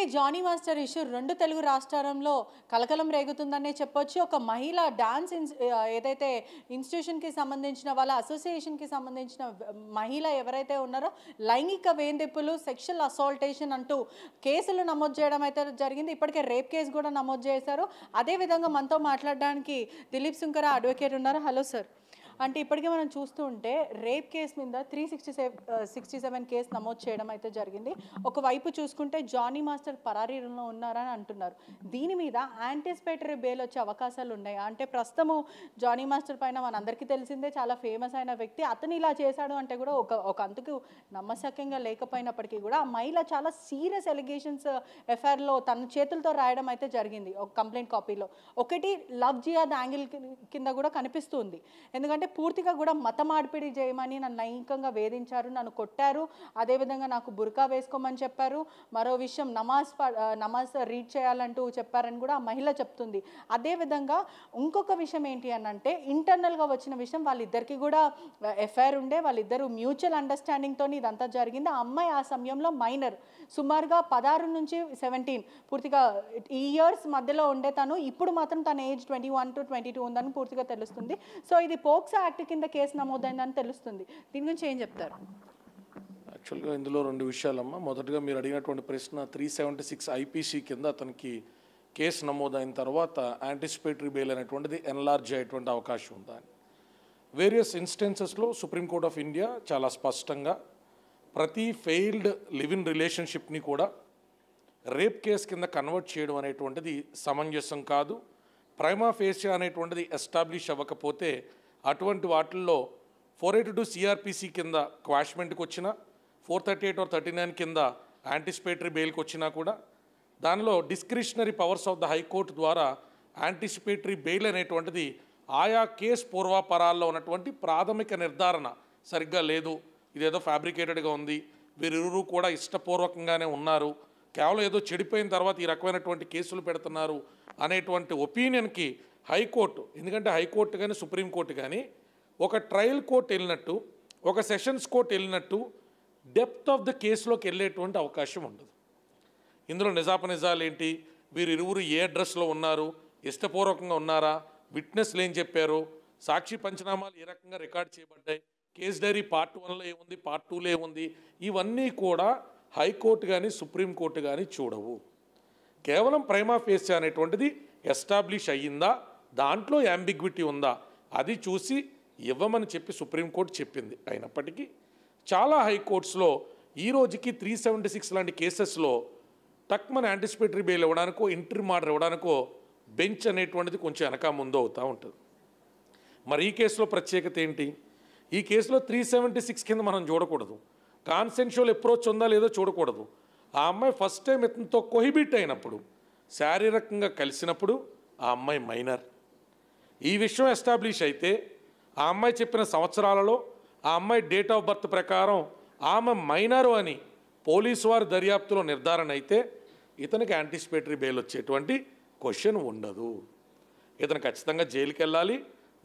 ఇప్పటికే Johnny master issue 2 Telugu రాష్ట్రాల్లో కలకలం రేగుతుందనే చెప్పొచ్చు. ఒక మహిళ డాన్స్ ఏదైతే ఇన్స్టిట్యూషన్‌కి సంబంధించిన వాళ్ళ అసోసియేషన్‌కి సంబంధించిన మహిళ ఎవరైతే ఉన్నారో లైంగిక వేధింపులు, సెక్షువల్ అసాల్టేషన్ అంటూ కేసులు నమోదు చేయడం అయితే జరిగింది. ఇప్పటికే రేప్ కేసు కూడా నమోదు చేశారు. అదే విధంగా మనతో మాట్లాడడానికి దిలీప్ సుంకర అడ్వకేట్ ఉన్నారు. Hello sir. అంటే ఇప్పటికే మనం చూస్తూ ఉంటే రేప్ కేసు మీద 367 కేసు నమోదు చేయడం అయితే జరిగింది. ఒకవైపు చూసుకుంటే జానీ మాస్టర్ పరారీలో ఉన్నారని అంటున్నారు. దీని మీద యాంటిసిపేటరీ బెయిల్ వచ్చే అవకాశాలు ఉన్నాయా? అంటే ప్రస్తుతము జానీ మాస్టర్ పైన మనందరికీ తెలిసిందే, చాలా ఫేమస్ అయిన వ్యక్తి. అతను ఇలా చేశాడు అంటే కూడా ఒక అంతకు నమ్మశక్యంగా లేకపోయినప్పటికీ కూడా ఆ మహిళ చాలా సీరియస్ ఎలిగేషన్స్ ఎఫ్ఐఆర్లో తన చేతులతో రాయడం అయితే జరిగింది. ఒక కంప్లైంట్ కాపీలో ఒకటి లవ్ జిహాద్ యాంగిల్ కింద కూడా కనిపిస్తుంది. ఎందుకంటే పూర్తిగా కూడా మత మార్పిడి చేయమని నన్ను లైంగికంగా వేధించారు, నన్ను కొట్టారు, అదేవిధంగా నాకు బుర్కా వేసుకోమని చెప్పారు, మరో విషయం నమాజ్ రీడ్ చేయాలంటూ చెప్పారని కూడా ఆ మహిళ చెప్తుంది. అదేవిధంగా ఇంకొక విషయం ఏంటి అని అంటే ఇంటర్నల్గా వచ్చిన విషయం, వాళ్ళిద్దరికీ కూడా ఎఫ్ఐఆర్ ఉండే, వాళ్ళిద్దరూ మ్యూచువల్ అండర్స్టాండింగ్తో ఇదంతా జరిగింది. ఆ అమ్మాయి ఆ సమయంలో మైనర్, సుమారుగా 16 నుంచి 17 పూర్తిగా ఈ ఇయర్స్ మధ్యలో ఉండే తను. ఇప్పుడు మాత్రం తన ఏజ్ 21 to 22 ఉందని పూర్తిగా తెలుస్తుంది. సో ఇది పోక్సో యాక్ట్ కింద కేసు నమోదైందని తెలుస్తుంది. దీని గురించి ఏం చెప్తారు? యాక్చువల్గా ఇందులో 2 విషయాలమ్మా. మొదటగా మీరు అడిగినటువంటి ప్రశ్న 376 ఐపీసీ కింద అతనికి కేసు నమోదైన తర్వాత యాంటిసిపేటరీ బెయిల్ అనేటువంటిది ఎన్లార్జ్ అయ్యేటువంటి అవకాశం ఉందా అని. వేరియస్ ఇన్స్టెన్సెస్లో సుప్రీంకోర్ట్ ఆఫ్ ఇండియా చాలా స్పష్టంగా ప్రతి ఫెయిల్డ్ లివ్ ఇన్ రిలేషన్షిప్ని కూడా రేప్ కేసు కింద కన్వర్ట్ చేయడం అనేటువంటిది సమంజసం కాదు. ప్రైమా ఫేసియా అనేటువంటిది ఎస్టాబ్లిష్ అవ్వకపోతే అటువంటి వాటిల్లో 482 సిఆర్పిసి కింద క్వాష్మెంట్కి వచ్చిన, 438 or 39 కింద యాంటిసిపేటరీ బెయిల్కి వచ్చినా కూడా దానిలో discretionary powers of the high court ద్వారా యాంటిసిపేటరీ బెయిల్ అనేటువంటిది ఆయా కేసు పూర్వాపరాల్లో ఉన్నటువంటి ప్రాథమిక నిర్ధారణ సరిగ్గా లేదు, ఇదేదో ఫ్యాబ్రికేటెడ్గా ఉంది, వీరిరువురు కూడా ఇష్టపూర్వకంగానే ఉన్నారు, కేవలం ఏదో చెడిపోయిన తర్వాత ఈ రకమైనటువంటి కేసులు పెడుతున్నారు అనేటువంటి ఒపీనియన్కి హైకోర్టు, ఎందుకంటే హైకోర్టు కానీ సుప్రీంకోర్టు కానీ ఒక ట్రయల్ కోర్టు వెళ్ళినట్టు, ఒక సెషన్స్ కోర్టు వెళ్ళినట్టు డెప్త్ ఆఫ్ ద కేసులోకి వెళ్ళేటువంటి అవకాశం ఉండదు. ఇందులో నిజాపనిజాలు ఏంటి, వీరిరువురు ఏ అడ్రస్లో ఉన్నారు, ఇష్టపూర్వకంగా ఉన్నారా, విట్నెస్లు ఏం చెప్పారు, సాక్షి పంచనామాలు ఏ రకంగా రికార్డ్ చేయబడ్డాయి, కేసు డైరీ పార్ట్ 1లో ఏముంది, పార్ట్ 2లో ఏముంది, ఇవన్నీ కూడా హైకోర్టు కానీ సుప్రీంకోర్టు కానీ చూడవు. కేవలం ప్రైమా ఫేసియా అనేటువంటిది ఎస్టాబ్లిష్ అయ్యిందా, దాంట్లో యాంబిగ్విటీ ఉందా, అది చూసి ఇవ్వమని చెప్పి సుప్రీంకోర్టు చెప్పింది. అయినప్పటికీ చాలా హైకోర్ట్స్లో ఈ రోజుకి 376 లాంటి కేసెస్లో టక్మన్ యాంటిసిపేటరీ బెయిల్ ఇవ్వడానికో ఇంటర్మ్ ఆర్డర్ ఇవ్వడానికో బెంచ్ అనేటువంటిది కొంచెం వెనక ముందు అవుతూ ఉంటుంది. మరి ఈ కేసులో ప్రత్యేకత ఏంటి? ఈ కేసులో 376 కింద మనం చూడకూడదు, కాన్సెన్షువల్ అప్రోచ్ ఉందా లేదో చూడకూడదు. ఆ అమ్మాయి ఫస్ట్ టైం ఇతనితో కొహిబిట్ అయినప్పుడు, శారీరకంగా కలిసినప్పుడు ఆ అమ్మాయి మైనర్. ఈ విషయం ఎస్టాబ్లిష్ అయితే ఆ అమ్మాయి చెప్పిన సంవత్సరాలలో ఆ అమ్మాయి డేట్ ఆఫ్ బర్త్ ప్రకారం ఆమె మైనరు అని పోలీసు వారి దర్యాప్తులో నిర్ధారణ అయితే ఇతనికి యాంటిసిపేటరీ బెయిల్ వచ్చేటువంటి క్వశ్చన్ ఉండదు. ఇతను ఖచ్చితంగా జైలుకి వెళ్ళాలి,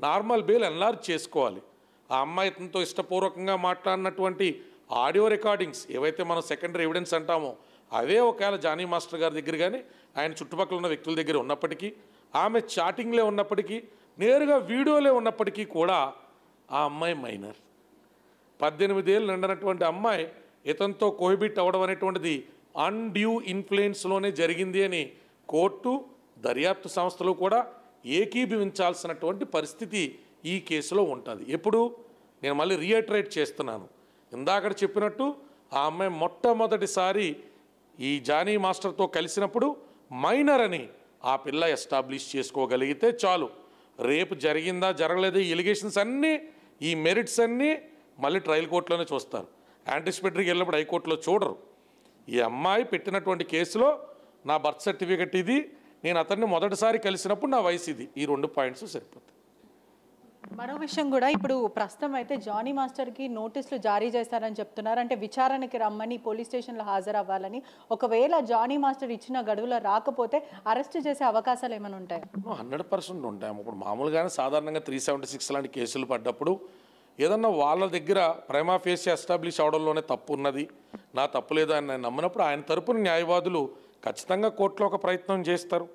నార్మల్ బెయిల్ ఎన్లార్జ్ చేసుకోవాలి. ఆ అమ్మాయి ఇతనితో ఇష్టపూర్వకంగా మాట్లాడినటువంటి ఆడియో రికార్డింగ్స్ ఏవైతే మనం సెకండరీ ఎవిడెన్స్ అంటామో అవే ఒకవేళ జానీ మాస్టర్ గారి దగ్గర కానీ ఆయన చుట్టుపక్కల ఉన్న వ్యక్తుల దగ్గర ఉన్నప్పటికీ, ఆమె చాటింగ్లే ఉన్నప్పటికీ, నేరుగా వీడియోలే ఉన్నప్పటికీ కూడా ఆ అమ్మాయి మైనర్. 18 ఏళ్ళు నిండినటువంటి అమ్మాయి ఇతనితో కోహిబిట్ అవ్వడం అనేటువంటిది అన్డ్యూ ఇన్ఫ్లుయెన్స్లోనే జరిగింది అని కోర్టు, దర్యాప్తు సంస్థలు కూడా ఏకీభవించాల్సినటువంటి పరిస్థితి ఈ కేసులో ఉంటుంది. ఎప్పుడు నేను మళ్ళీ రీఎటరేట్ చేస్తున్నాను, ఇందాక చెప్పినట్టు ఆ అమ్మాయి మొట్టమొదటిసారి ఈ జానీ మాస్టర్తో కలిసినప్పుడు మైనర్ అని ఆ పిల్ల ఎస్టాబ్లిష్ చేసుకోగలిగితే చాలు. రేపు జరిగిందా జరగలేదా ఈ ఎలిగేషన్స్ అన్నీ, ఈ మెరిట్స్ అన్నీ మళ్ళీ ట్రయల్ కోర్టులోనే చూస్తారు. యాంటిసిపేటరీకి వెళ్ళినప్పుడు హైకోర్టులో చూడరు. ఈ అమ్మాయి పెట్టినటువంటి కేసులో నా బర్త్ సర్టిఫికెట్ ఇది, నేను అతన్ని మొదటిసారి కలిసినప్పుడు నా వయసు ఇది, ఈ 2 పాయింట్స్ సరిపోతాయి. మరో విషయం కూడా ఇప్పుడు ప్రస్తుతం అయితే జానీ మాస్టర్కి నోటీసులు జారీ చేస్తారని చెప్తున్నారు. అంటే విచారణకి రమ్మని పోలీస్ స్టేషన్లో హాజరవ్వాలని. ఒకవేళ జానీ మాస్టర్ ఇచ్చిన గడువులో రాకపోతే అరెస్ట్ చేసే అవకాశాలు ఏమైనా ఉంటాయి? 100% ఉంటాయి. ఇప్పుడు మామూలుగానే సాధారణంగా 376 లాంటి కేసులు పడ్డప్పుడు ఏదన్నా వాళ్ళ దగ్గర ప్రైమా ఫేసి ఎస్టాబ్లిష్ అవడంలోనే తప్పు ఉన్నది, నా తప్పు లేదు అని నమ్మినప్పుడు ఆయన తరపున న్యాయవాదులు ఖచ్చితంగా కోర్టులో ఒక ప్రయత్నం చేస్తారు.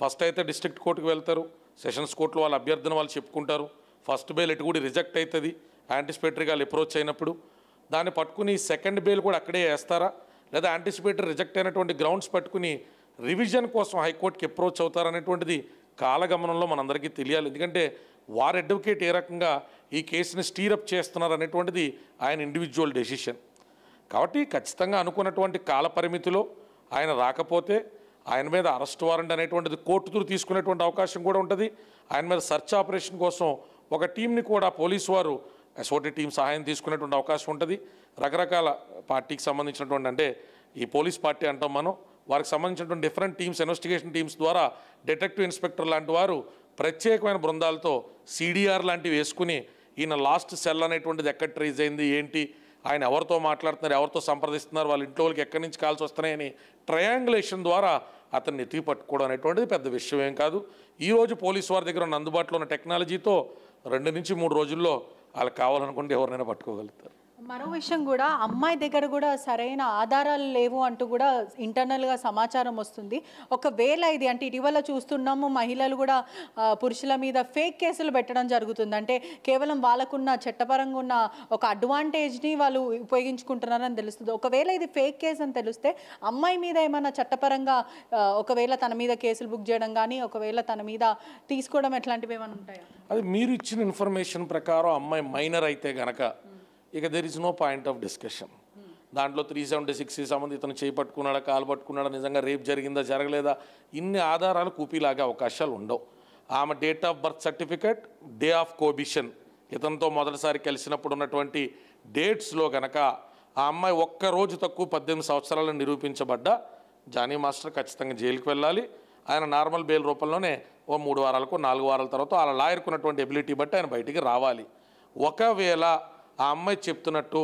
ఫస్ట్ అయితే డిస్ట్రిక్ట్ కోర్టుకు వెళ్తారు, సెషన్స్ కోర్టులో వాళ్ళ అభ్యర్థన వాళ్ళు చెప్పుకుంటారు. ఫస్ట్ బెయిల్ ఎటు కూడా రిజెక్ట్ అవుతుంది యాంటిసిపేటరీగా అప్రోచ్ అయినప్పుడు. దాన్ని పట్టుకుని సెకండ్ బెయిల్ కూడా అక్కడే వేస్తారా, లేదా యాంటిసిపేటరీ రిజెక్ట్ అయినటువంటి గ్రౌండ్స్ పట్టుకుని రివిజన్ కోసం హైకోర్టుకి అప్రోచ్ అవుతారనేటువంటిది కాలగమనంలో మనందరికీ తెలియాలి. ఎందుకంటే వారి అడ్వకేట్ ఏ రకంగా ఈ కేసుని స్టీరప్ చేస్తున్నారు అనేటువంటిది ఆయన ఇండివిజువల్ డెసిషన్. కాబట్టి ఖచ్చితంగా అనుకున్నటువంటి కాల పరిమితిలో ఆయన రాకపోతే ఆయన మీద అరెస్ట్ వారెంట్ అనేటువంటిది కోర్టు త్రూ తీసుకునేటువంటి అవకాశం కూడా ఉంటుంది. ఆయన మీద సెర్చ్ ఆపరేషన్ కోసం ఒక టీంని కూడా పోలీసు వారు ఎస్ఓటీ టీం సహాయం తీసుకునేటువంటి అవకాశం ఉంటుంది. రకరకాల పార్టీకి సంబంధించినటువంటి, అంటే ఈ పోలీస్ పార్టీ అంటాం మనం, వారికి సంబంధించినటువంటి డిఫరెంట్ టీమ్స్, ఇన్వెస్టిగేషన్ టీమ్స్ ద్వారా డెటెక్టివ్ ఇన్స్పెక్టర్ లాంటి వారు ప్రత్యేకమైన బృందాలతో సిడిఆర్ లాంటివి వేసుకుని ఈయన లాస్ట్ సెల్ అనేటువంటిది ఎక్కడ ట్రేస్ అయింది, ఏంటి, ఆయన ఎవరితో మాట్లాడుతున్నారు, ఎవరితో సంప్రదిస్తున్నారు, వాళ్ళ ఇంట్లో వాళ్ళకి ఎక్కడి నుంచి కాల్స్ వస్తున్నాయని ట్రయాంగులేషన్ ద్వారా అతన్ని ఎత్తి పట్టుకోవడం అనేటువంటిది పెద్ద విషయం ఏం కాదు. ఈరోజు పోలీసు వారి దగ్గర ఉన్న అందుబాటులో ఉన్న టెక్నాలజీతో 2 నుంచి 3 రోజుల్లో వాళ్ళకి కావాలనుకుంటే ఎవరినైనా పట్టుకోగలుగుతారు. మరో విషయం కూడా, అమ్మాయి దగ్గర కూడా సరైన ఆధారాలు లేవు అంటూ కూడా ఇంటర్నల్గా సమాచారం వస్తుంది. ఒకవేళ ఇది, అంటే ఇటీవల చూస్తున్నాము మహిళలు కూడా పురుషుల మీద ఫేక్ కేసులు పెట్టడం జరుగుతుంది. అంటే కేవలం వాళ్ళకున్న చట్టపరంగా ఉన్న ఒక అడ్వాంటేజ్ని వాళ్ళు ఉపయోగించుకుంటున్నారని తెలుస్తుంది. ఒకవేళ ఇది ఫేక్ కేసు అని తెలిస్తే అమ్మాయి మీద ఏమైనా చట్టపరంగా ఒకవేళ తన మీద కేసులు బుక్ చేయడం కానీ, ఒకవేళ తన మీద తీసుకోవడం ఎట్లాంటివి ఏమైనా ఉంటాయా? అది మీరు ఇచ్చిన ఇన్ఫర్మేషన్ ప్రకారం అమ్మాయి మైనర్ అయితే గనక ఇక there is no point of discussion. దాంట్లో 376 సంబంధించి ఇతను చేయి పట్టుకున్నాడా, కాలు పట్టుకున్నాడా, నిజంగా రేప్ జరిగిందా జరగలేదా, ఇన్ని ఆధారాలు కూపీలాగే అవకాశాలు ఉండవు. ఆమె date of birth certificate, day of కోబిషన్, ఇతనితో మొదటిసారి కలిసినప్పుడు ఉన్నటువంటి డేట్స్లో గనక ఆ అమ్మాయి ఒక్కరోజు తక్కువ 18 సంవత్సరాలను నిరూపించబడ్డా జానీ మాస్టర్ ఖచ్చితంగా జైలుకి వెళ్ళాలి. ఆయన నార్మల్ బెయిల్ రూపంలోనే ఓ 3 వారాలకు 4 వారాల తర్వాత వాళ్ళ లాయర్కు ఉన్నటువంటి ఎబిలిటీ బట్టి ఆయన బయటికి రావాలి. ఒకవేళ ఆ అమ్మాయి చెప్తున్నట్టు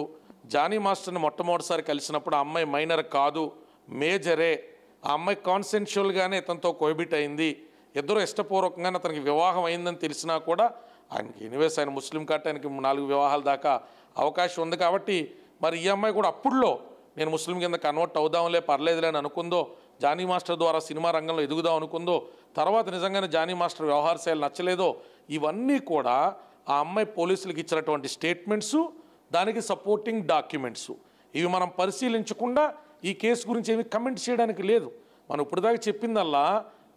జానీ మాస్టర్ని మొట్టమొదటిసారి కలిసినప్పుడు ఆ అమ్మాయి మైనర్ కాదు, మేజరే, ఆ అమ్మాయి కాన్సెన్షువల్గానే ఇతనితో కోహిబిట్ అయింది, ఇద్దరు ఇష్టపూర్వకంగానే అతనికి వివాహం అయిందని తెలిసినా కూడా ఆయనకి ఎనీవేస్ ఆయన ముస్లిం కాబట్టి ఆయనకి 4 వివాహాల దాకా అవకాశం ఉంది. కాబట్టి మరి ఈ అమ్మాయి కూడా అప్పుడులో నేను ముస్లిం కింద కన్వర్ట్ అవుదాంలే పర్లేదులే అని అనుకుందో, జానీ మాస్టర్ ద్వారా సినిమా రంగంలో ఎదుగుదాం అనుకుందో, తర్వాత నిజంగానే జానీ మాస్టర్ వ్యవహార శైలి నచ్చలేదో, ఇవన్నీ కూడా ఆ అమ్మాయి పోలీసులకు ఇచ్చినటువంటి స్టేట్మెంట్సు, దానికి సపోర్టింగ్ డాక్యుమెంట్సు, ఇవి మనం పరిశీలించకుండా ఈ కేసు గురించి ఏమి కమెంట్ చేయడానికి లేదు. మనం ఇప్పటిదాకా చెప్పిందల్లా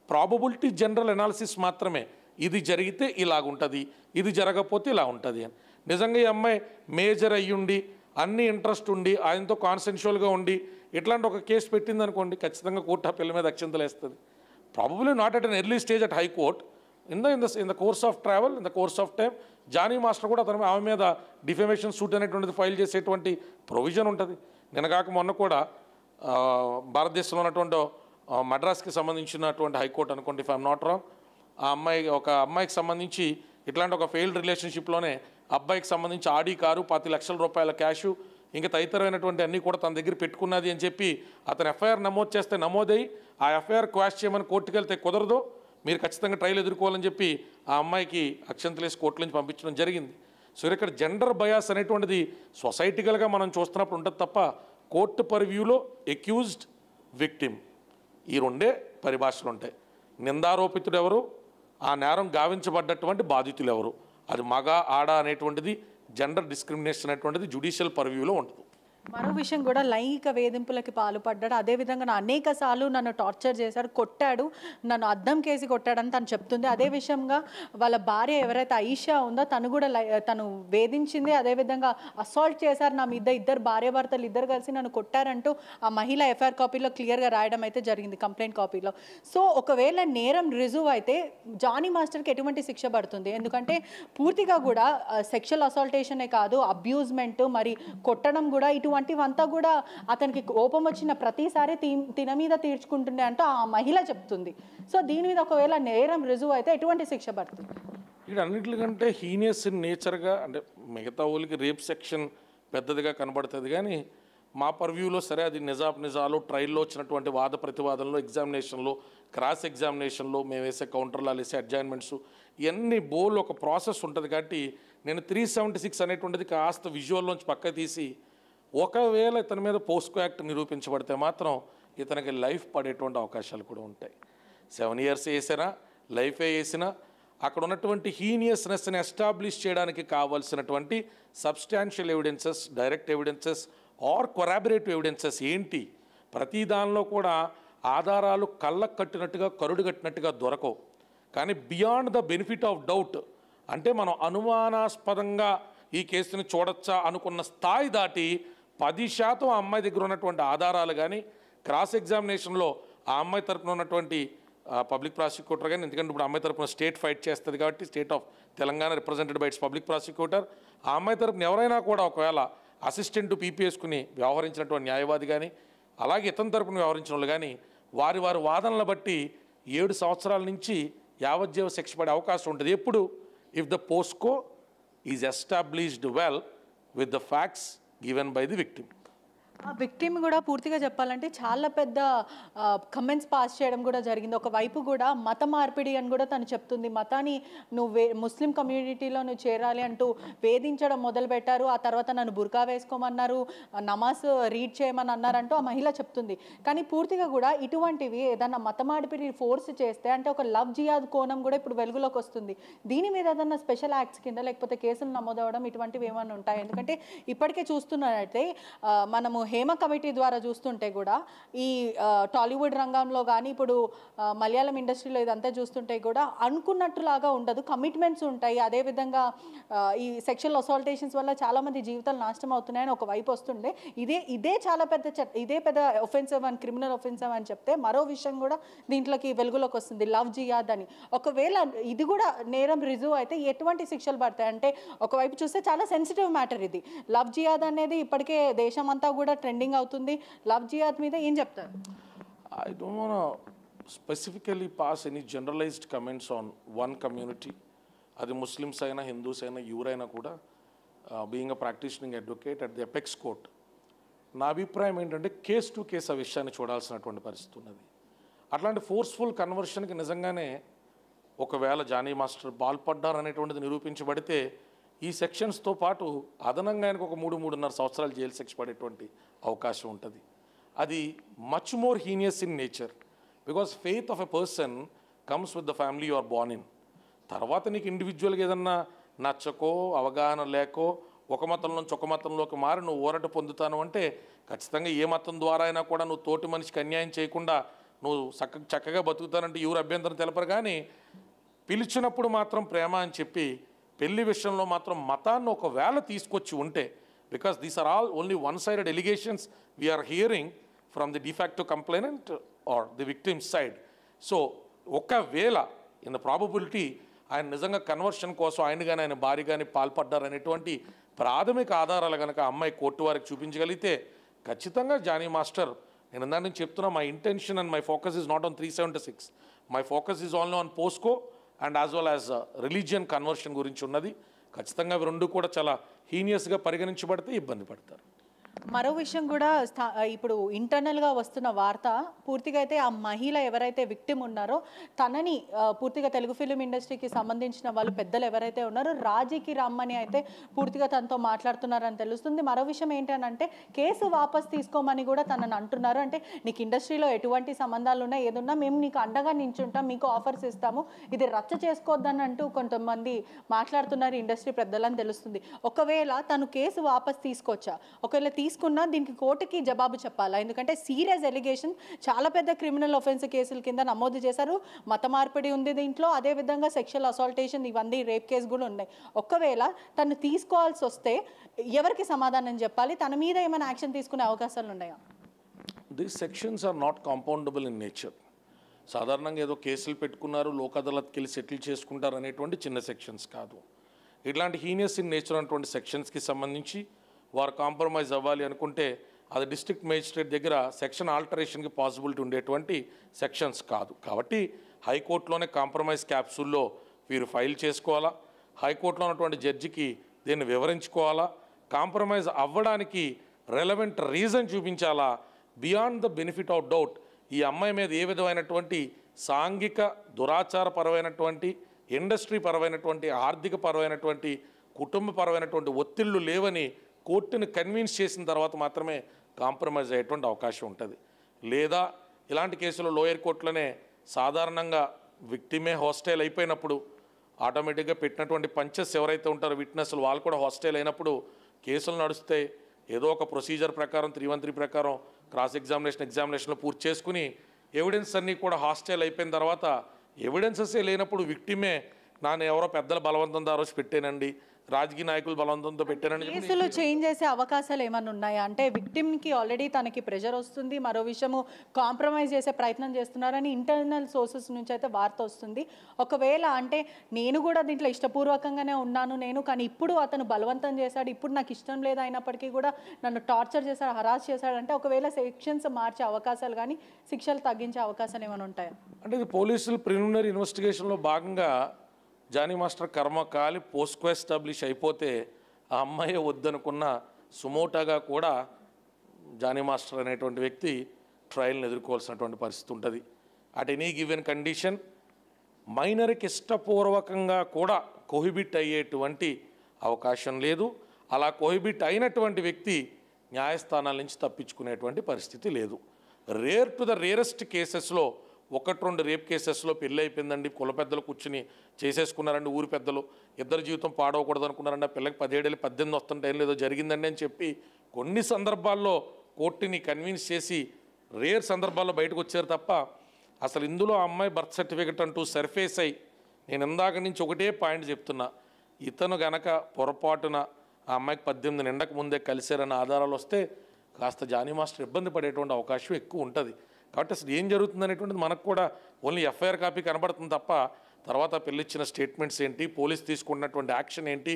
ప్రాబబిలిటీ జనరల్ అనాలిసిస్ మాత్రమే. ఇది జరిగితే ఇలాగుంటుంది, ఇది జరగకపోతే ఇలా ఉంటుంది అని. నిజంగా ఈ అమ్మాయి మేజర్ అయ్యుండి అన్ని ఇంట్రెస్ట్ ఉండి ఆయనతో కాన్సెన్షువల్గా ఉండి ఇట్లాంటి ఒక కేసు పెట్టింది అనుకోండి, ఖచ్చితంగా కోర్టు ఆ పిల్ల మీద అక్షంతలు వేస్తుంది. Probably not at an early stage at high court, in the course of travel, in the course of time Johnny master కూడా అతను ఆమె మీద డిఫెమేషన్ సూట్ అనేటువంటిది ఫైల్ చేసేటువంటి ప్రొవిజన్ ఉంటుంది. నిన్నగాక మొన్న కూడా భారతదేశంలో ఉన్నటువంటి మద్రాస్కి సంబంధించినటువంటి హైకోర్టు అనుకోండి, ఇఫ్ ఐఎమ్ నాట్ రాంగ్, ఆ అమ్మాయికి సంబంధించి ఇట్లాంటి ఒక ఫెయిల్డ్ రిలేషన్షిప్లోనే అబ్బాయికి సంబంధించి ఆడి కారు, 10 లక్షల రూపాయల క్యాషు, ఇంకా తదితరమైనటువంటి అన్నీ కూడా తన దగ్గర పెట్టుకున్నది అని చెప్పి అతను ఎఫ్ఐఆర్ నమోదు చేస్తే నమోదై ఆ ఎఫ్ఐఆర్ క్వాష్ చేయమని కోర్టుకు వెళ్తే కుదరదు, మీరు ఖచ్చితంగా ట్రయల్ ఎదుర్కోవాలని చెప్పి ఆ అమ్మాయికి అక్షంతలేసి కోర్టు నుంచి పంపించడం జరిగింది. సో ఇక్కడ జెండర్ బయాస్ అనేటువంటిది సొసైటికల్గా మనం చూస్తున్నప్పుడు ఉంటుంది తప్ప కోర్టు పర్వ్యూలో ఎక్యూజ్డ్, విక్టిమ్ ఈ రెండే పరిభాషలు ఉంటాయి. నిందారోపితుడు ఎవరు, ఆ నేరం గావించబడ్డటువంటి బాధితులు ఎవరు, అది మగ ఆడ అనేటువంటిది జెండర్ డిస్క్రిమినేషన్ అనేటువంటిది జ్యుడిషియల్ పర్వ్యూలో ఉండదు. మరో విషయం కూడా, లైంగిక వేధింపులకి పాల్పడ్డాడు, అదేవిధంగా అనేక సార్లు నన్ను టార్చర్ చేశాడు, కొట్టాడు, నన్ను అద్దం కేసి కొట్టాడని తను చెప్తుంది. అదే విషయంగా వాళ్ళ భార్య ఎవరైతే ఆయిషా ఉందో తను కూడా తను వేధించింది, అదేవిధంగా అసాల్ట్ చేశారు నా మీద, ఇద్దరు భార్యాభర్తలు ఇద్దరు కలిసి నన్ను కొట్టారంటూ ఆ మహిళ ఎఫ్ఐఆర్ కాపీలో క్లియర్గా రాయడం అయితే జరిగింది, కంప్లైంట్ కాపీలో. సో ఒకవేళ నేరం రుజువు అయితే జానీ మాస్టర్కి ఎటువంటి శిక్ష పడుతుంది? ఎందుకంటే పూర్తిగా కూడా సెక్షువల్ అసాల్టేషనే కాదు, అబ్యూజ్మెంట్, మరి కొట్టడం కూడా, ఇటువంటివంతా కూడా అతనికి కోపం వచ్చిన ప్రతిసారి తిన మీద తీర్చుకుంటుండే అంటూ ఆ మహిళ చెప్తుంది. సో దీని మీద ఒకవేళ నేరం రుజువు అయితే ఎటువంటి శిక్ష పడుతుంది? ఇక్కడ అన్నింటికంటే హీనియస్ ఇన్ నేచర్గా, అంటే మిగతా ఊళ్ళకి రేప్ సెక్షన్ పెద్దదిగా కనబడుతుంది కానీ మా పర్వ్యూలో సరే అది నిజాలు ట్రయల్లో వచ్చినటువంటి వాద ప్రతివాదనలో, ఎగ్జామినేషన్లో, క్రాస్ ఎగ్జామినేషన్లో మేము వేసే కౌంటర్లు వేసే అడ్జైన్మెంట్స్ ఇవన్నీ బోల్ ఒక ప్రాసెస్ ఉంటుంది. కాబట్టి నేను 376 అనేటువంటిది కాస్త విజువల్ నుంచి పక్క తీసి, ఒకవేళ ఇతని మీద పోస్కో యాక్ట్ నిరూపించబడితే మాత్రం ఇతనికి లైఫ్ పడేటువంటి అవకాశాలు కూడా ఉంటాయి. 7 years వేసినా లైఫే వేసినా అక్కడ ఉన్నటువంటి హీనియస్నెస్ని ఎస్టాబ్లిష్ చేయడానికి కావాల్సినటువంటి substantial evidences, direct evidences or corroborative evidences ఏంటి, ప్రతి దానిలో కూడా ఆధారాలు కళ్ళకు కట్టినట్టుగా కరుడు కట్టినట్టుగా దొరకవు. కానీ beyond the benefit of doubt అంటే మనం అనుమానాస్పదంగా ఈ కేసుని చూడొచ్చా అనుకున్న స్థాయి దాటి 10% ఆ అమ్మాయి దగ్గర ఉన్నటువంటి ఆధారాలు కానీ క్రాస్ ఎగ్జామినేషన్లో ఆ అమ్మాయి తరపున ఉన్నటువంటి పబ్లిక్ ప్రాసిక్యూటర్ కానీ, ఎందుకంటే ఇప్పుడు అమ్మాయి తరపున స్టేట్ ఫైట్ చేస్తుంది కాబట్టి state of Telangana represented by it's public prosecutor, ఆ అమ్మాయి తరపున ఎవరైనా కూడా ఒకవేళ అసిస్టెంట్ పీపీఎస్కుని వ్యవహరించినటువంటి న్యాయవాది కానీ అలాగే ఇతని తరపున వ్యవహరించిన వాళ్ళు కానీ వారి వాదనలు బట్టి 7 సంవత్సరాల నుంచి యావజ్జీవ శిక్ష పడే అవకాశం ఉంటుంది. ఎప్పుడు if the POSCO is established well with the facts given by the victim. ఆ విక్టిమ్ కూడా పూర్తిగా చెప్పాలంటే చాలా పెద్ద కమెంట్స్ పాస్ చేయడం కూడా జరిగింది. ఒకవైపు కూడా మత మార్పిడి అని కూడా తను చెప్తుంది. మతాన్ని నువ్వు ముస్లిం కమ్యూనిటీలో నువ్వు చేరాలి అంటూ వేధించడం మొదలుపెట్టారు. ఆ తర్వాత నన్ను బుర్కా వేసుకోమన్నారు, నమాజ్ రీడ్ చేయమని అన్నారంటూ ఆ మహిళ చెప్తుంది. కానీ పూర్తిగా కూడా ఇటువంటివి ఏదన్నా మత మార్పిడి ఫోర్స్ చేస్తే అంటే ఒక లవ్ జియాద్ కోణం కూడా ఇప్పుడు వెలుగులోకి వస్తుంది. దీని మీద ఏదన్నా స్పెషల్ యాక్ట్స్ కింద లేకపోతే కేసులు నమోదవడం ఇటువంటివి ఏమైనా ఉంటాయి? ఎందుకంటే ఇప్పటికే చూస్తున్నట్టయితే మనము హేమ కమిటీ ద్వారా చూస్తుంటే కూడా ఈ టాలీవుడ్ రంగంలో కానీ ఇప్పుడు మలయాళం ఇండస్ట్రీలో ఇదంతా చూస్తుంటే కూడా అనుకున్నట్టులాగా ఉండదు, కమిట్మెంట్స్ ఉంటాయి. అదేవిధంగా ఈ సెక్షువల్ అసాల్టేషన్స్ వల్ల చాలామంది జీవితాలు నాశనం అవుతున్నాయని ఒకవైపు వస్తుండే ఇదే చాలా ఇదే పెద్ద ఒఫెన్సివ్ అని క్రిమినల్ ఒఫెన్సివ్ అని చెప్తే మరో విషయం కూడా దీంట్లోకి వెలుగులోకి వస్తుంది, లవ్ జియాద్ అని. ఒకవేళ ఇది కూడా నేరం రుజువు అయితే ఎటువంటి శిక్షలు పడతాయి అంటే ఒకవైపు చూస్తే చాలా సెన్సిటివ్ మ్యాటర్ ఇది. లవ్ జియాద్ అనేది ఇప్పటికే దేశం అంతా కూడా ట్రెండింగ్ అవుతుంది. లవ్ జియాద్ మీద ఏం చెప్తారు? I don't want specifically pass any generalized comments on one community. అది ముస్లిమ్స్ అయినా హిందూస్ అయినా ఎవరైనా కూడా being a practitioning advocate at the apex court నా అభిప్రాయం ఏంటంటే కేస్ టు కేస్ ఆ విషయాన్ని చూడాల్సినటువంటి పరిస్థితి ఉన్నది. అట్లాంటి ఫోర్స్ఫుల్ కన్వర్షన్కి నిజంగానే ఒకవేళ జానీ మాస్టర్ పాల్పడ్డారనేటువంటిది నిరూపించబడితే ఈ సెక్షన్స్తో పాటు అదనంగా ఆయనకు ఒక 3-3.5 సంవత్సరాలు జైలు శిక్ష పడేటువంటి అవకాశం ఉంటుంది. అది much more heinous in nature because faith of a person comes with the family you are born in. తర్వాత నీకు ఇండివిజువల్గా ఏదన్నా నచ్చకో అవగాహన లేకో ఒక మతం నుంచి ఒక మతంలోకి మారి నువ్వు ఊరట పొందుతాను అంటే ఖచ్చితంగా ఏ మతం ద్వారా అయినా కూడా నువ్వు తోటి మనిషికి అన్యాయం చేయకుండా నువ్వు చక్కగా బతుకుతానంటే ఎవరు అభ్యంతరం తెలపరు. కానీ పిలిచినప్పుడు మాత్రం ప్రేమ అని చెప్పి పెళ్లి విషయంలో మాత్రం మతాన్ని ఒకవేళ తీసుకొచ్చి ఉంటే, because these are all only one sided allegations we are hearing from the de facto complainant or the victim side. So ఒకవేళ ఇన్ ద ప్రాబబిలిటీ ఆయన నిజంగా కన్వర్షన్ కోసం ఆయన కానీ ఆయన భార్య కానీ పాల్పడ్డారనేటువంటి ప్రాథమిక ఆధారాలు కనుక అమ్మాయి కోర్టు వారికి చూపించగలిగితే ఖచ్చితంగా జానీ మాస్టర్, నేను ఇందాక నుంచి చెప్తున్నా, my intention and my focus is not on 376, my focus is only on POSCO and as well as religion conversion గురించి ఉన్నది. ఖచ్చితంగా అవి రెండు కూడా చాలా హీనియస్గా పరిగణించబడితే ఇబ్బంది పడతారు. మరో విషయం కూడా ఇప్పుడు ఇంటర్నల్గా వస్తున్న వార్త పూర్తిగా అయితే ఆ మహిళ ఎవరైతే విక్టిమ్ ఉన్నారో తనని పూర్తిగా తెలుగు ఫిలిం ఇండస్ట్రీకి సంబంధించిన వాళ్ళు పెద్దలు ఎవరైతే ఉన్నారో రాజీకి రమ్మని అయితే పూర్తిగా తనతో మాట్లాడుతున్నారని తెలుస్తుంది. మరో విషయం ఏంటంటే కేసు వాపస్ తీసుకోమని కూడా తనని అంటున్నారు. అంటే నీకు ఇండస్ట్రీలో ఎటువంటి సంబంధాలు ఉన్నా ఏదున్నా మేము నీకు అండగా నించుంటాం, మీకు ఆఫర్స్ ఇస్తాము, ఇది రచ్చ చేసుకోవద్దని అంటూ కొంతమంది మాట్లాడుతున్నారు ఇండస్ట్రీ పెద్దలని తెలుస్తుంది. ఒకవేళ తను కేసు వాపస్ తీసుకోవచ్చా? ఒకవేళ తీసుకున్నా దీనికి కోర్టుకి జవాబు చెప్పాలా? ఎందుకంటే సీరియస్ ఎలిగేషన్, చాలా పెద్ద క్రిమినల్ ఒఫెన్స్ కేసుల కింద నమోదు చేశారు. మత మార్పిడి ఉంది దీంట్లో, అదేవిధంగా సెక్షువల్ అసాల్టేషన్, ఇవన్నీ రేప్ కేసు కూడా ఉన్నాయి. ఒకవేళ తను తీసుకోవాల్సి వస్తే ఎవరికి సమాధానం చెప్పాలి? తన మీద ఏమైనా యాక్షన్ తీసుకునే అవకాశాలు ఉన్నాయా? These sections are not compoundable in nature. సాధారణంగా ఏదో కేసులు పెట్టుకున్నారు, లోక్ అదాలత్కి వెళ్ళి సెటిల్ చేసుకుంటారు అనేటువంటి చిన్న సెక్షన్స్ కాదు. ఇట్లాంటి హీనియస్ ఇన్ నేచర్ అనేటువంటి సెక్షన్స్కి సంబంధించి వారు కాంప్రమైజ్ అవ్వాలి అనుకుంటే అది డిస్ట్రిక్ట్ మేజిస్ట్రేట్ దగ్గర సెక్షన్ ఆల్టరేషన్కి పాసిబిలిటీ ఉండేటువంటి సెక్షన్స్ కాదు. కాబట్టి హైకోర్టులోనే కాంప్రమైజ్ క్యాప్సూల్లో వీరు ఫైల్ చేసుకోవాలా, హైకోర్టులో ఉన్నటువంటి జడ్జికి దీన్ని వివరించుకోవాలా, కాంప్రమైజ్ అవ్వడానికి రెలవెంట్ రీజన్ చూపించాలా. Beyond the benefit of doubt ఈ అమ్మాయి మీద ఏ విధమైనటువంటి సాంఘిక దురాచారపరమైనటువంటి, ఇండస్ట్రీ పరమైనటువంటి, ఆర్థిక పరమైనటువంటి, కుటుంబపరమైనటువంటి ఒత్తిళ్లు లేవని కోర్టును కన్విన్స్ చేసిన తర్వాత మాత్రమే కాంప్రమైజ్ అయ్యేటువంటి అవకాశం ఉంటుంది. లేదా ఇలాంటి కేసులు లోయర్ కోర్టులోనే సాధారణంగా విక్టిమే హాస్టైల్ అయిపోయినప్పుడు ఆటోమేటిక్గా పెట్టినటువంటి పంచెస్ ఎవరైతే ఉంటారో విట్నెస్లు వాళ్ళు కూడా హాస్టైల్ అయినప్పుడు కేసులు నడుస్తే ఏదో ఒక ప్రొసీజర్ ప్రకారం 313 ప్రకారం క్రాస్ ఎగ్జామినేషన్లో పూర్తి చేసుకుని ఎవిడెన్స్ అన్నీ కూడా హాస్టైల్ అయిపోయిన తర్వాత ఎవిడెన్సెసే లేనప్పుడు విక్టిమే నాన్న ఎవరో పెద్దల బలవంతం రోజు పెట్టానండి, రాజకీయ నాయకులు బలవంతంతో పెట్టానండి. కేసులు చేంజ్ చేసే అవకాశాలు ఏమైనా ఉన్నాయా? అంటే విక్టిమ్కి ఆల్రెడీ తనకి ప్రెషర్ వస్తుంది, మరో విషయము కాంప్రమైజ్ చేసే ప్రయత్నం చేస్తున్నారని ఇంటర్నల్ సోర్సెస్ నుంచి అయితే వార్త వస్తుంది. ఒకవేళ అంటే నేను కూడా దీంట్లో ఇష్టపూర్వకంగానే ఉన్నాను కానీ ఇప్పుడు అతను బలవంతం చేశాడు, ఇప్పుడు నాకు ఇష్టం లేదు అయినప్పటికీ కూడా నన్ను టార్చర్ చేశాడు, హరాస్ చేశాడు అంటే ఒకవేళ సెక్షన్స్ మార్చే అవకాశాలు కానీ శిక్షలు తగ్గించే అవకాశాలు ఏమైనా ఉంటాయా? అంటే ఇది పోలీసులు ప్రిలిమినరీ ఇన్వెస్టిగేషన్లో భాగంగా జానీ మాస్టర్ కర్మ కాలి పోస్కో ఎస్టాబ్లిష్ అయిపోతే ఆ అమ్మాయి వద్దనుకున్న సుమోటాగా కూడా జానీ మాస్టర్ అనేటువంటి వ్యక్తి ట్రయల్ని ఎదుర్కోవాల్సినటువంటి పరిస్థితి ఉంటుంది. అట్ ఎనీ గివెన్ కండిషన్ మైనర్కి ఇష్టపూర్వకంగా కూడా కోహిబిట్ అయ్యేటువంటి అవకాశం లేదు. అలా కోహిబిట్ అయినటువంటి వ్యక్తి న్యాయస్థానాల నుంచి తప్పించుకునేటువంటి పరిస్థితి లేదు. రేర్ టు ద రేరెస్ట్ కేసెస్లో 1-2 రేప్ కేసెస్లో పెళ్ళి అయిపోయిందండి, కుల పెద్దలు కూర్చుని చేసేసుకున్నారండి, ఊరి పెద్దలు ఇద్దరు జీవితం పాడవకూడదు అనుకున్నారండి, ఆ పిల్లకి 17 18 వస్తుంటే ఏం లేదో జరిగిందండి అని చెప్పి కొన్ని సందర్భాల్లో కోర్టుని కన్విన్స్ చేసి రేర్ సందర్భాల్లో బయటకు వచ్చారు తప్ప అసలు ఇందులో ఆ అమ్మాయి బర్త్ సర్టిఫికెట్ అంటూ సర్ఫేస్ అయ్యి నేను ఇందాక నుంచి ఒకటే పాయింట్ చెప్తున్నా, ఇతను గనక పొరపాటున ఆ అమ్మాయికి 18 నిండక ముందే కలిశారన్న ఆధారాలు వస్తే కాస్త జానీ మాస్టర్ ఇబ్బంది పడేటువంటి అవకాశం ఎక్కువ ఉంటుంది. కాబట్టి అసలు ఏం జరుగుతుంది అనేటువంటిది మనకు కూడా ఓన్లీ ఎఫ్ఐఆర్ కాపీ కనబడుతుంది తప్ప తర్వాత పెళ్ళిచ్చిన స్టేట్మెంట్స్ ఏంటి, పోలీస్ తీసుకున్నటువంటి యాక్షన్ ఏంటి,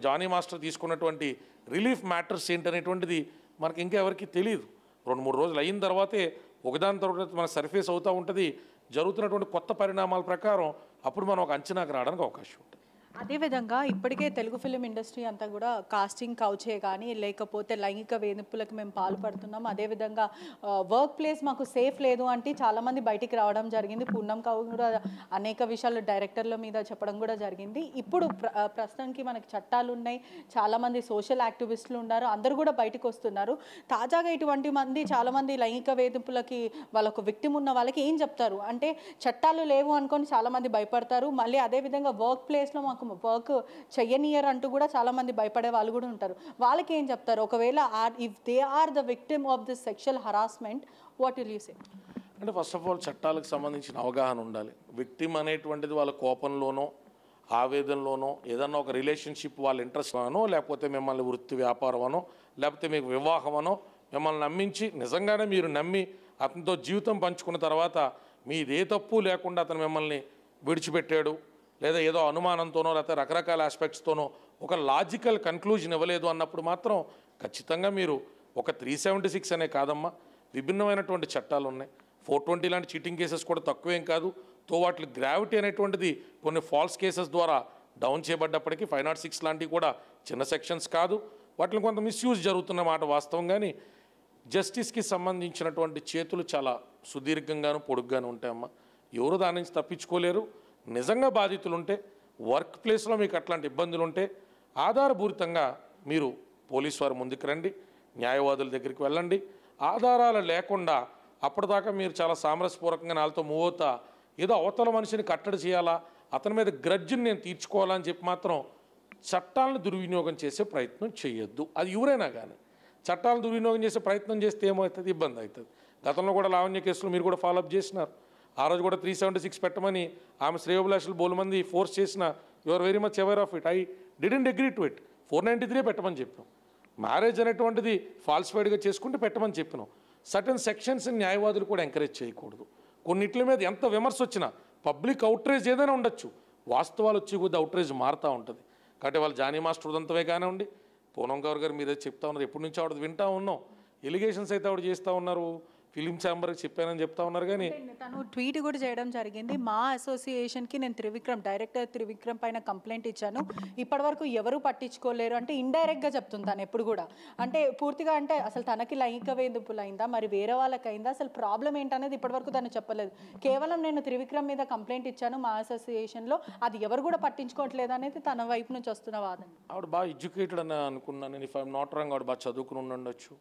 జానీ మాస్టర్ తీసుకున్నటువంటి రిలీఫ్ మ్యాటర్స్ ఏంటి అనేటువంటిది మనకి ఇంకా ఎవరికి తెలియదు. 2-3 రోజులు అయిన తర్వాతే ఒకదాని తర్వాత మన సర్ఫేస్ అవుతూ ఉంటుంది. జరుగుతున్నటువంటి కొత్త పరిణామాల ప్రకారం అప్పుడు మనం ఒక అంచనాకు రావడానికి అవకాశం ఉంటుంది. అదేవిధంగా ఇప్పటికే తెలుగు ఫిలిం ఇండస్ట్రీ అంతా కూడా కాస్టింగ్ కౌచే కానీ లేకపోతే లైంగిక వేధింపులకు మేము పాల్పడుతున్నాం, అదేవిధంగా వర్క్ ప్లేస్ మాకు సేఫ్ లేదు అంటే చాలామంది బయటికి రావడం జరిగింది. పూర్ణం కౌర్ కూడా అనేక విషయాలు డైరెక్టర్ల మీద చెప్పడం కూడా జరిగింది. ఇప్పుడు ప్రస్తుతానికి మనకి చట్టాలు ఉన్నాయి, చాలామంది సోషల్ యాక్టివిస్టులు ఉన్నారు, అందరూ కూడా బయటకు వస్తున్నారు. తాజాగా ఇటువంటి చాలామంది లైంగిక వేధింపులకి వాళ్ళకు విక్టిమ్ ఉన్న వాళ్ళకి ఏం చెప్తారు అంటే చట్టాలు లేవు అనుకొని చాలామంది భయపడతారు, మళ్ళీ అదేవిధంగా వర్క్ ప్లేస్లో మాకు వర్క్ చెయ్యనియర్ అంటూ కూడా చాలామంది భయపడే వాళ్ళు కూడా ఉంటారు. వాళ్ళకి ఏం చెప్తారు ఒకవేళ if they are the victim of this sexual harassment, what will you say? అంటే ఫస్ట్ ఆఫ్ ఆల్ చట్టాలకు సంబంధించిన అవగాహన ఉండాలి. విక్టిమ్ అనేటువంటిది వాళ్ళ కోపంలోనో ఆవేదనలోనో ఏదన్నా ఒక రిలేషన్షిప్ వాళ్ళ ఇంట్రెస్ట్ అనో లేకపోతే మిమ్మల్ని వృత్తి వ్యాపారం అనో లేకపోతే మీకు వివాహం అనో మిమ్మల్ని నమ్మించి నిజంగానే మీరు నమ్మి అతనితో జీవితం పంచుకున్న తర్వాత మీదే తప్పు లేకుండా అతను మిమ్మల్ని విడిచిపెట్టాడు లేదా ఏదో అనుమానంతోనో లేకపోతే రకరకాల ఆస్పెక్ట్స్తోనో ఒక లాజికల్ కన్క్లూజన్ ఇవ్వలేదు అన్నప్పుడు మాత్రం ఖచ్చితంగా మీరు ఒక 376 అనే కాదమ్మా, విభిన్నమైనటువంటి చట్టాలు ఉన్నాయి. 420 లాంటి చీటింగ్ కేసెస్ కూడా తక్కువేం కాదు. వాటి గ్రావిటీ అనేటువంటిది కొన్ని ఫాల్స్ కేసెస్ ద్వారా డౌన్ చేయబడ్డప్పటికీ 506 లాంటివి కూడా చిన్న సెక్షన్స్ కాదు. వాటిని కొంత మిస్యూజ్ జరుగుతున్న మాట వాస్తవం. కానీ జస్టిస్కి సంబంధించినటువంటి చేతులు చాలా సుదీర్ఘంగాను పొడుగ్గాను ఉంటాయమ్మా. ఎవరు దాని నుంచి తప్పించుకోలేరు. నిజంగా బాధితులు ఉంటే వర్క్ ప్లేస్లో మీకు అట్లాంటి ఇబ్బందులు ఉంటే ఆధారపూరితంగా మీరు పోలీసు వారు ముందుకు రండి, న్యాయవాదుల దగ్గరికి వెళ్ళండి. ఆధారాలు లేకుండా అప్పటిదాకా మీరు చాలా సామరస్యపూర్వకంగా నాలుతో మూవ్ అవుతా ఏదో అవతల మనిషిని కట్టడి చేయాలా, అతని మీద గ్రడ్జ్ని నేను తీర్చుకోవాలని చెప్పి మాత్రం చట్టాలను దుర్వినియోగం చేసే ప్రయత్నం చేయొద్దు. అది ఎవరైనా కానీ చట్టాలను దుర్వినియోగం చేసే ప్రయత్నం చేస్తే ఏమవుతుంది, ఇబ్బంది అవుతుంది. గతంలో కూడా లావణ్య కేసులో మీరు కూడా ఫాలోఅప్ చేసినారు. ఆ రోజు కూడా 376 పెట్టమని ఆమె శ్రేయోభిలాషులు బోలుమంది ఫోర్స్ చేసిన your very much aware of it. I didn't agree to it. 493 పెట్టమని చెప్పాం. మ్యారేజ్ అనేటువంటిది ఫాల్సిఫైడ్గా చేసుకుంటే పెట్టమని చెప్పినాం. సర్టన్ సెక్షన్స్ న్యాయవాదులు కూడా ఎంకరేజ్ చేయకూడదు. కొన్నిట్ల మీద ఎంత విమర్శ వచ్చినా పబ్లిక్ అవుట్రేజ్ ఏదైనా ఉండొచ్చు, వాస్తవాలు వచ్చి కొద్ది అవుట్రేజ్ మారుతూ ఉంటుంది. కాబట్టి వాళ్ళు జానీ మాస్టర్ ఉదంతమే కానివ్వండి, పూనం గౌర్ గారు మీరే చెప్తా ఉన్నారు, ఎప్పటి నుంచి ఆవిడ వింటూ ఉన్నాం. ఎలిగేషన్స్ అయితే ఆవిడ చేస్తూ ఉన్నారు, ఫిలిం ఛాంబర్కి చెప్పానని చెప్తా ఉన్నారు. కానీ తను ట్వీట్ కూడా చేయడం జరిగింది, మా అసోసియేషన్కి నేను డైరెక్టర్ త్రివిక్రమ్ పైన కంప్లైంట్ ఇచ్చాను, ఇప్పటివరకు ఎవరు పట్టించుకోలేరు అంటే ఇండైరెక్ట్గా చెప్తుంది తను ఎప్పుడు కూడా. అంటే పూర్తిగా అంటే అసలు తనకి లైంగిక వేధింపులు అయిందా మరి వేరే వాళ్ళకి అయిందా అసలు ప్రాబ్లం ఏంటనేది ఇప్పటివరకు తను చెప్పలేదు. కేవలం నేను త్రివిక్రమ్ మీద కంప్లైంట్ ఇచ్చాను మా అసోసియేషన్లో, అది ఎవరు కూడా పట్టించుకోవట్లేదు అనేది తన వైపు నుంచి వస్తున్న వాదన. ఆవిడ బాగా ఎడ్యుకేటెడ్ అని అనుకున్నాను నేను. ఇఫ్ ఐఎమ్ నాట్ రాంగ్ ఆవిడ బాగా చదువుకుని ఉండొచ్చు.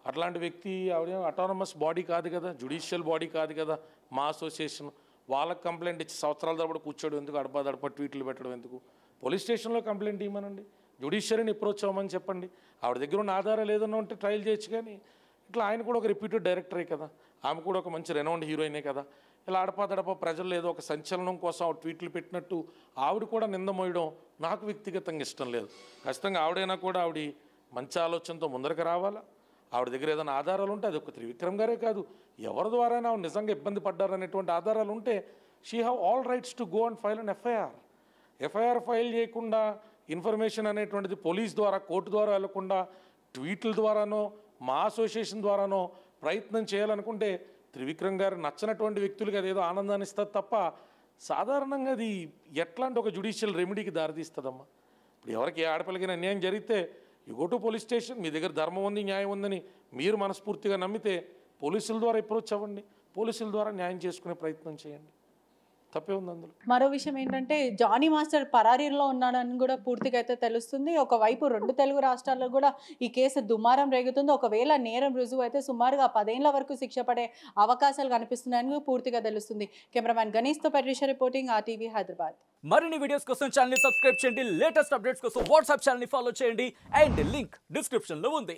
అట్లాంటి వ్యక్తి ఆవిడ అటానమస్ బాడీ కాదు కదా, జ్యుడిషియల్ బాడీ కాదు కదా, మా అసోసియేషన్. వాళ్ళకి కంప్లైంట్ ఇచ్చి సంవత్సరాల తరబడి కూర్చోడం ఎందుకు, అడప ట్వీట్లు పెట్టడం ఎందుకు? పోలీస్ స్టేషన్లో కంప్లైంట్ ఇవ్వమనండి, జ్యుడిషియరీని అప్రోచ్ అవ్వమని చెప్పండి. ఆవిడ దగ్గర ఉన్న ఆధారాలు ఏదన్నా ఉంటే ట్రయల్ చేయొచ్చు. కానీ ఇట్లా ఆయన కూడా ఒక రిప్యూటెడ్ డైరెక్టరే కదా, ఆమె కూడా ఒక మంచి రెనౌండ్ హీరోయినే కదా. ఇలా అడప ప్రజలు ఏదో ఒక సంచలనం కోసం ఆవిడ ట్వీట్లు పెట్టినట్టు ఆవిడ కూడా నింద మోయడం నాకు వ్యక్తిగతంగా ఇష్టం లేదు. ఖచ్చితంగా ఆవిడైనా కూడా ఆవిడ మంచి ఆలోచనతో ముందరకు రావాలా. ఆవిడ దగ్గర ఏదైనా ఆధారాలు ఉంటే అది ఒక త్రివిక్రమ్ గారే కాదు, ఎవరి ద్వారా ఆవిడ నిజంగా ఇబ్బంది పడ్డారనేటువంటి ఆధారాలు ఉంటే she have all rights to go and file an FIR file చేయకుండా ఇన్ఫర్మేషన్ అనేటువంటిది పోలీస్ ద్వారా కోర్టు ద్వారా వెళ్లకుండా ట్వీట్ల ద్వారానో మా అసోసియేషన్ ద్వారానో ప్రయత్నం చేయాలనుకుంటే త్రివిక్రమ్ గారు నచ్చనటువంటి వ్యక్తులకి అదేదో ఆనందాన్ని ఇస్తుంది తప్ప సాధారణంగా అది ఎట్లాంటి ఒక జ్యుడిషియల్ రెమెడీకి దారితీస్తుందమ్మా. ఇప్పుడు ఎవరికి ఏ ఆడపిల్లకైనా అన్యాయం జరిగితే you go to police station, మీ దగ్గర ధర్మం ఉంది న్యాయం ఉందని మీరు మనస్ఫూర్తిగా నమ్మితే పోలీసుల ద్వారా అప్రోచ్ అవ్వండి, పోలీసుల ద్వారా న్యాయం చేసుకునే ప్రయత్నం చేయండి, తప్పే ఉంది అందులో. మరో విషయం ఏంటంటే జానీ మాస్టర్ పరారీలో ఉన్నాడని కూడా పూర్తిగా అయితే తెలుస్తుంది. ఒకవైపు 2 తెలుగు రాష్ట్రాల్లో కూడా ఈ కేసు దుమారం రేగుతుంది. ఒకవేళ నేరం రుజువు అయితే సుమారుగా 10 ఏళ్ల వరకు శిక్ష పడే అవకాశాలు కనిపిస్తున్నాయని పూర్తిగా తెలుస్తుంది. కెమెరామ్యాన్ గణేష్తో పట్రిషా రిపోర్టింగ్, RTV హైదరాబాద్. మరిన్ని వీడియోస్ కోసం ఛానల్ ని సబ్స్క్రైబ్ చేయండి, లేటెస్ట్ అప్డేట్స్ కోసం వాట్సాప్ ఛానల్ ని ఫాలో చేయండి అండ్ లింక్ డిస్క్రిప్షన్ లో ఉంది.